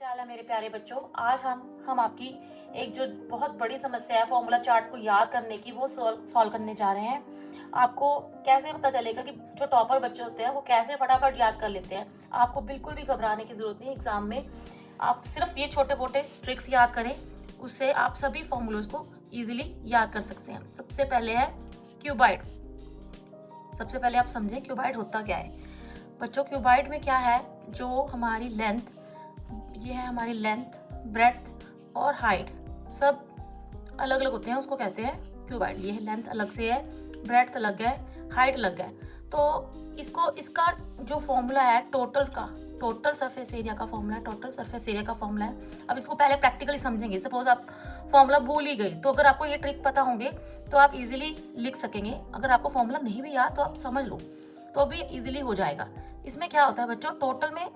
हाल है मेरे प्यारे बच्चों। आज हम आपकी एक जो बहुत बड़ी समस्या है फॉर्मूला चार्ट को याद करने की वो सॉल्व करने जा रहे हैं। आपको कैसे पता चलेगा कि जो टॉपर बच्चे होते हैं वो कैसे फटाफट याद कर लेते हैं। आपको बिल्कुल भी घबराने की जरूरत नहीं। एग्जाम में आप सिर्फ ये छोटे मोटे ट्रिक्स याद करें, उससे आप सभी फॉर्मूलोज को इजीली याद कर सकते हैं। सबसे पहले है क्यूबाइड। सबसे पहले आप समझें क्यूबाइड होता क्या है। बच्चों क्यूबाइड में क्या है, जो हमारी लेंथ, ये है हमारी लेंथ, ब्रेड्थ और हाइट सब अलग अलग होते हैं, उसको कहते हैं क्यूबाइड। ये लेंथ अलग से है, ब्रेड्थ अलग है, हाइट अलग है। तो इसका जो फॉर्मूला है टोटल सरफेस एरिया का फॉर्मूला है, टोटल सरफेस एरिया का फॉर्मूला है। अब इसको पहले प्रैक्टिकली समझेंगे। सपोज आप फॉर्मूला भूल ही गए, तो अगर आपको ये ट्रिक पता होंगे तो आप इजीली लिख सकेंगे। अगर आपको फॉर्मूला नहीं भी याद तो आप समझ लो तो भी इजीली हो जाएगा। इसमें क्या होता है बच्चों, टोटल में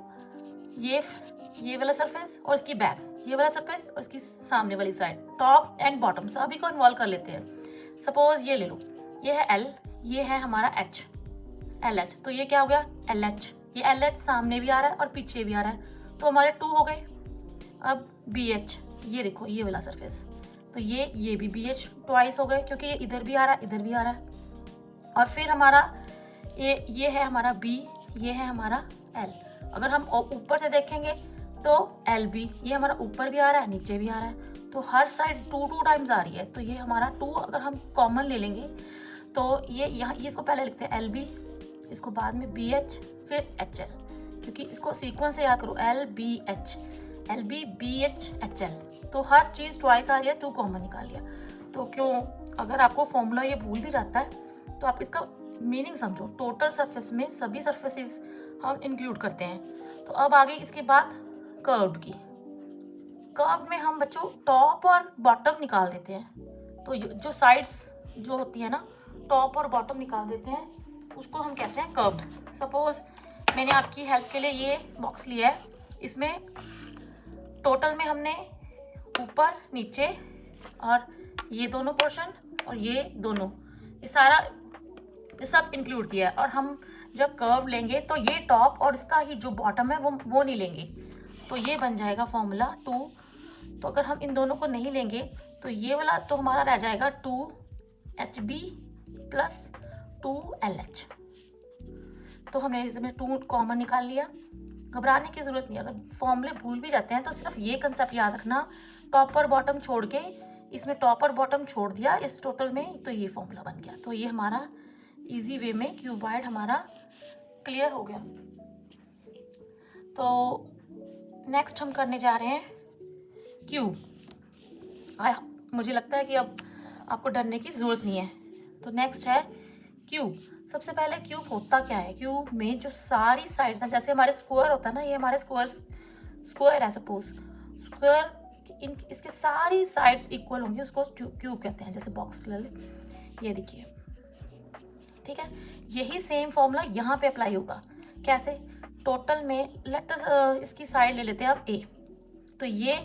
ये वाला सरफेस और इसकी बैक, ये वाला सरफेस और इसकी सामने वाली साइड, टॉप एंड बॉटम सभी को इन्वॉल्व कर लेते हैं। सपोज ये ले लो, ये है एल, ये है हमारा एच, एल एच, तो ये क्या हो गया एल एच। ये एल एच सामने भी आ रहा है और पीछे भी आ रहा है, तो हमारे 2 हो गए। अब बी एच, ये देखो ये वाला सरफेस, तो ये भी बी एच ट्वाइस हो गए, क्योंकि ये इधर भी आ रहा है इधर भी आ रहा है। और फिर हमारा ये है हमारा बी, ये है हमारा एल। अगर हम ऊपर से देखेंगे तो एल बी, ये हमारा ऊपर भी आ रहा है नीचे भी आ रहा है, तो हर साइड 2 टाइम्स आ रही है। तो ये हमारा 2 अगर हम कॉमन ले लेंगे तो ये यहाँ ये इसको पहले लिखते हैं एल बी, इसको बाद में बी एच, फिर एच एल, क्योंकि इसको सीक्वेंस से याद करो, L B H, L B B H H L. तो हर चीज़ ट्वाइस आ रही है, 2 कॉमन निकाल लिया। तो क्यों, अगर आपको फॉर्मूला ये भूल भी जाता है तो आप इसका मीनिंग समझो। टोटल सरफेस में सभी सरफेसेस हम इंक्लूड करते हैं। तो अब आगे इसके बाद कर्व्ड की। कर्व्ड में हम बच्चों टॉप और बॉटम निकाल देते हैं। तो जो साइड्स जो होती है ना, टॉप और बॉटम निकाल देते हैं, उसको हम कहते हैं कर्व्ड। सपोज मैंने आपकी हेल्प के लिए ये बॉक्स लिया है, इसमें टोटल में हमने ऊपर नीचे और ये दोनों पोर्शन और ये दोनों, ये सब इंक्लूड किया है। और हम जब कर्व लेंगे तो ये टॉप और इसका ही जो बॉटम है वो नहीं लेंगे, तो ये बन जाएगा फॉर्मूला 2। तो अगर हम इन दोनों को नहीं लेंगे तो ये वाला तो हमारा रह जाएगा 2HB प्लस 2LH। तो हमने इसमें 2 कॉमन निकाल लिया। घबराने की जरूरत नहीं, अगर फॉर्मूले भूल भी जाते हैं तो सिर्फ ये कंसेप्ट याद रखना, टॉप और बॉटम छोड़ के, इसमें टॉप और बॉटम छोड़ दिया इस टोटल में, तो ये फॉर्मूला बन गया। तो ये हमारा इजी वे में क्यूबाइड हमारा क्लियर हो गया। तो नेक्स्ट हम करने जा रहे हैं क्यूब। मुझे लगता है कि अब आपको डरने की जरूरत नहीं है। तो नेक्स्ट है क्यूब। सबसे पहले क्यूब होता क्या है। क्यूब में जो सारी साइड्स हैं, जैसे हमारे स्क्वायर होता है ना, ये हमारे स्क्वायर है। सपोज स्क्वायर इसके सारी साइड्स इक्वल होंगी, उसको क्यूब कहते हैं। जैसे बॉक्स ले ले, ये देखिए, ठीक है। यही सेम फॉर्मूला यहाँ पे अप्लाई होगा। कैसे, टोटल में इसकी साइड ले लेते हैं आप ए, तो ये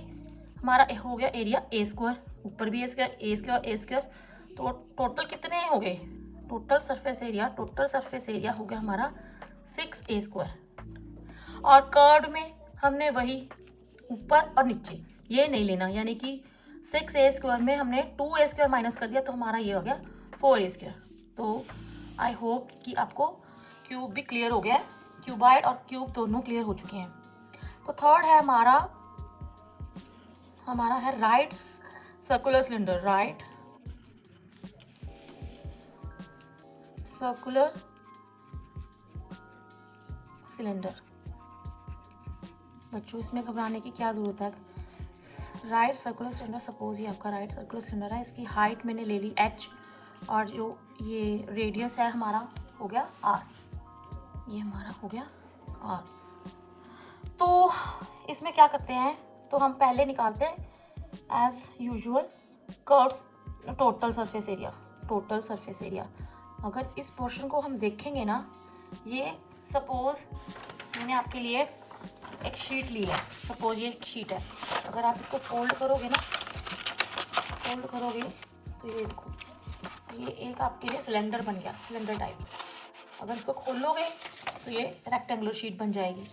हमारा हो गया एरिया ए स्क्वायर, ऊपर भी ए स्क्वायर। तो टोटल कितने हो गए, टोटल सरफेस एरिया हो गया हमारा 6A स्क्वायर। और कर्व में हमने वही ऊपर और नीचे ये नहीं लेना, यानी कि 6A स्क्वायर में हमने 2A स्क्वायर माइनस कर दिया, तो हमारा ये हो गया 4A स्क्वायर। तो आई होप कि आपको क्यूब भी क्लियर हो गया है, क्यूबाइड और क्यूब दोनों क्लियर हो चुके हैं। तो थर्ड है हमारा है right circular cylinder, right circular cylinder. बच्चों इसमें घबराने की क्या जरूरत है। राइट सर्कुलर सिलेंडर, सपोज ये आपका राइट सर्कुलर सिलेंडर है, इसकी हाइट मैंने ले ली h, और जो ये रेडियस है हमारा हो गया r, ये हमारा हो गया r। तो इसमें क्या करते हैं, तो हम पहले निकालते हैं as usual curves total surface area. अगर इस पोर्शन को हम देखेंगे ना, ये सपोज मैंने आपके लिए एक शीट ली है, सपोज ये एक शीट है। अगर आप इसको फोल्ड करोगे तो ये देखो, ये एक आपके लिए सिलेंडर बन गया, सिलेंडर टाइप। अगर इसको खोलोगे तो ये रेक्टेंगुलर शीट बन जाएगी।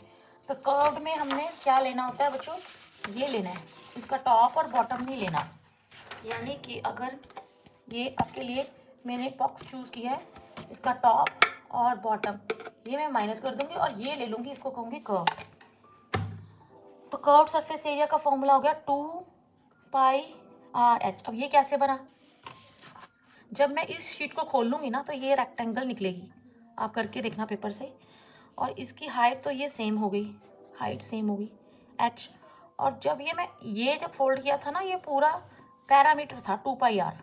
तो कर्व में हमने क्या लेना होता है बच्चों, ये लेना है, इसका टॉप और बॉटम नहीं लेना। यानी कि अगर ये आपके लिए मैंने बॉक्स चूज़ किया है, इसका टॉप और बॉटम ये मैं माइनस कर दूंगी और ये ले लूँगी, इसको कहूँगी कर्व। तो कर्व सरफेस एरिया का फॉर्मूला हो गया 2πr/h। अब ये कैसे बना, जब मैं इस शीट को खोल लूँगी ना तो ये रेक्टेंगल निकलेगी, आप करके देखना पेपर से। और इसकी हाइट तो ये सेम हो गई, हाइट सेम होगी h। और जब ये जब फोल्ड किया था ना, ये पूरा पैरामीटर था 2πr।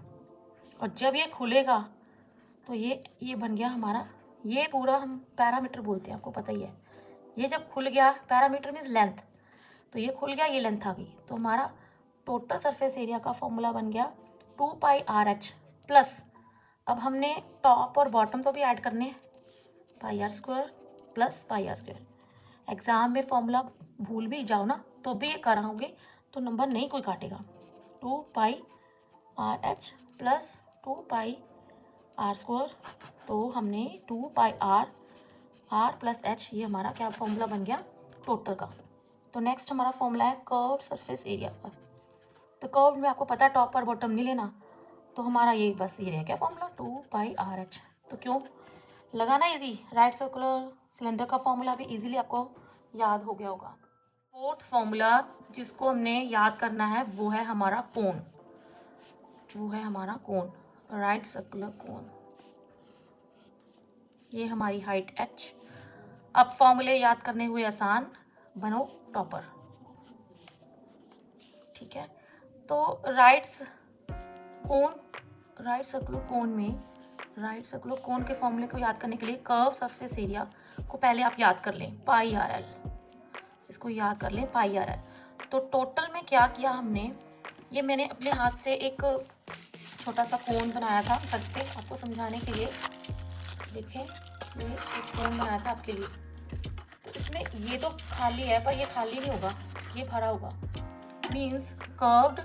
और जब ये खुलेगा तो ये बन गया हमारा, ये पूरा हम पैरामीटर बोलते हैं, आपको पता ही है। ये जब खुल गया, पैरामीटर मीन्स लेंथ, तो ये खुल गया, ये लेंथ आ गई। तो हमारा टोटल सरफेस एरिया का फॉर्मूला बन गया 2πr/h प्लस, अब हमने टॉप और बॉटम तो भी ऐड करने हैं, πr² प्लस πr²। एग्ज़ाम में फॉर्मूला भूल भी जाओ ना तो भी ये कराओगे तो नंबर नहीं कोई काटेगा। 2πr/h प्लस 2πr², तो हमने 2πr प्लस h, ये हमारा क्या फॉर्मूला बन गया टोटल का। तो नेक्स्ट हमारा फॉर्मूला है कर्व सरफेस एरिया का। तो कर्व में आपको पता है टॉप और बॉटम नहीं लेना, तो हमारा ये बस ये रह गया फॉर्मूला 2πr/h। तो क्यों लगाना इजी, राइट सर्कुलर सिलेंडर का फॉर्मूला भी इजीली आपको याद हो गया होगा। फोर्थ फॉर्मूला जिसको हमने याद करना है वो है हमारा कोण, वो है हमारा कोण, राइट सर्कुलर कोण। ये हमारी हाइट h। अब फॉर्मूले याद करने हुए आसान, बनो टॉपर, ठीक है। तो राइट सर्कुलर कोण में, राइट सर्कुलर कोण के फॉर्मूले को याद करने के लिए कर्व सरफेस एरिया को पहले आप याद कर लें, πrl, इसको याद कर लें πrl। तो टोटल में क्या किया हमने, ये मैंने अपने हाथ से एक छोटा सा कोण बनाया था छत पे आपको समझाने के लिए। देखें, ये एक कोण बनाया था आपके लिए। तो इसमें ये तो खाली है, पर ये खाली नहीं होगा, ये भरा होगा, मीन्स कर्व्ड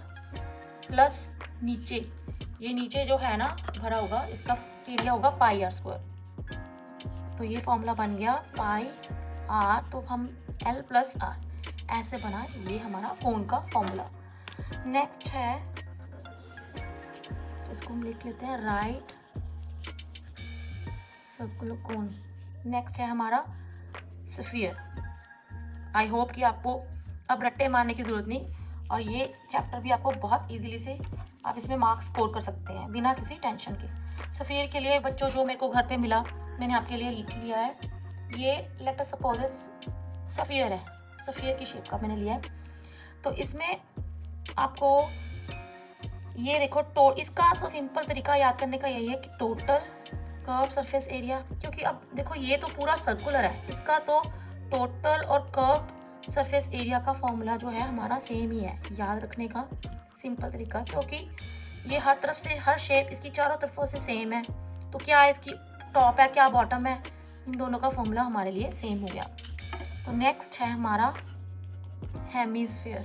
प्लस नीचे, ये नीचे जो है ना भरा होगा, इसका एरिया होगा πr²। तो ये फॉर्मूला बन गया πr, तो हम l प्लस r ऐसे बना, ये हमारा कोण का फॉर्मूला। नेक्स्ट है, तो इसको हम लिख लेते हैं राइट सर्कुलर कोण। नेक्स्ट है हमारा स्फीयर। आई होप कि आपको अब रट्टे मारने की ज़रूरत नहीं, और ये चैप्टर भी आपको बहुत इजीली से आप इसमें मार्क्स स्कोर कर सकते हैं बिना किसी टेंशन के। स्फीयर के लिए बच्चों जो मेरे को घर पे मिला मैंने आपके लिए लिया है, ये लेट अस सपोज स्फीयर है, स्फीयर की शेप का मैंने लिया है। तो इसमें आपको ये देखो, इसका तो सिंपल तरीका याद करने का यही है कि टोटल कर्व सरफेस एरिया, क्योंकि अब देखो ये तो पूरा सर्कुलर है, इसका तो टोटल और कर्व सरफेस एरिया का फॉर्मूला जो है हमारा सेम ही है, याद रखने का सिंपल तरीका, क्योंकि ये हर तरफ से, हर शेप इसकी चारों तरफों से सेम है। तो क्या है, इसकी टॉप है क्या बॉटम है, इन दोनों का फॉर्मूला हमारे लिए सेम हो गया। तो नेक्स्ट है हमारा हेमिस्फीयर।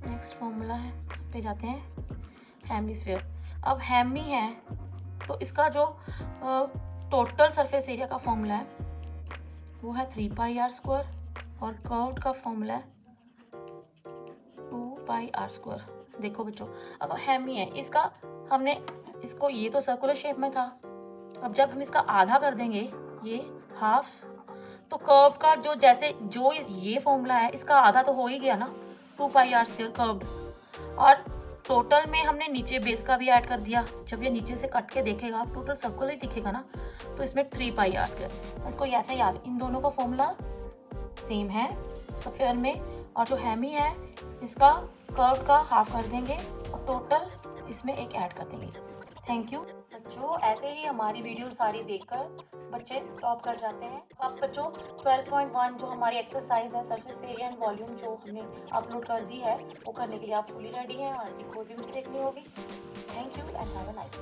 नेक्स्ट फॉर्मूला है पे जाते हैं, हेमिस्फीयर। अब हेमी है तो इसका जो टोटल सरफेस एरिया का फॉर्मूला है वो है 3πr² और कर्व्ड का फॉर्मूला है 2πr²। देखो बच्चों, अब हेमी है, इसका हमने इसको, ये तो सर्कुलर शेप में था, अब जब हम इसका आधा कर देंगे, ये हाफ, तो कर्व का जो जैसे जो ये फॉर्मूला है इसका आधा तो हो ही गया ना, 2πr² कर्व्ड। और टोटल में हमने नीचे बेस का भी ऐड कर दिया, जब ये नीचे से कट के देखेगा टोटल सर्कुलर ही दिखेगा ना, तो इसमें 3πr²। इसको ऐसे याद, इन दोनों का फॉर्मूला सेम है स्फीयर में, और जो हेमी है इसका कर्व का हाफ कर देंगे और टोटल इसमें एक ऐड कर देंगे। थैंक यू बच्चों, ऐसे ही हमारी वीडियो सारी देखकर बच्चे टॉप कर जाते हैं। अब बच्चों 12.1 जो हमारी एक्सरसाइज है सरफेस एरिया एंड वॉल्यूम जो हमने अपलोड कर दी है, वो करने के लिए आप फुली रेडी हैं और कोई भी मिस्टेक नहीं होगी। Thank you and have a nice day.